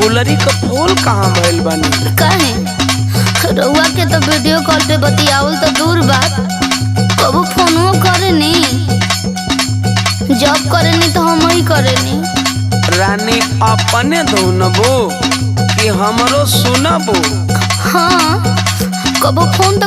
गुलरी का फूल कहाँ भइल बानी? काहे रउआ के तो वीडियो कॉल पे बतियावल तो दूर बात, कबू फोनो करेनी, जॉब करेनी तो हम ही करेनी। रानी अपने धुनबो कि हमरो सुनबो? हाँ कबू फोन तो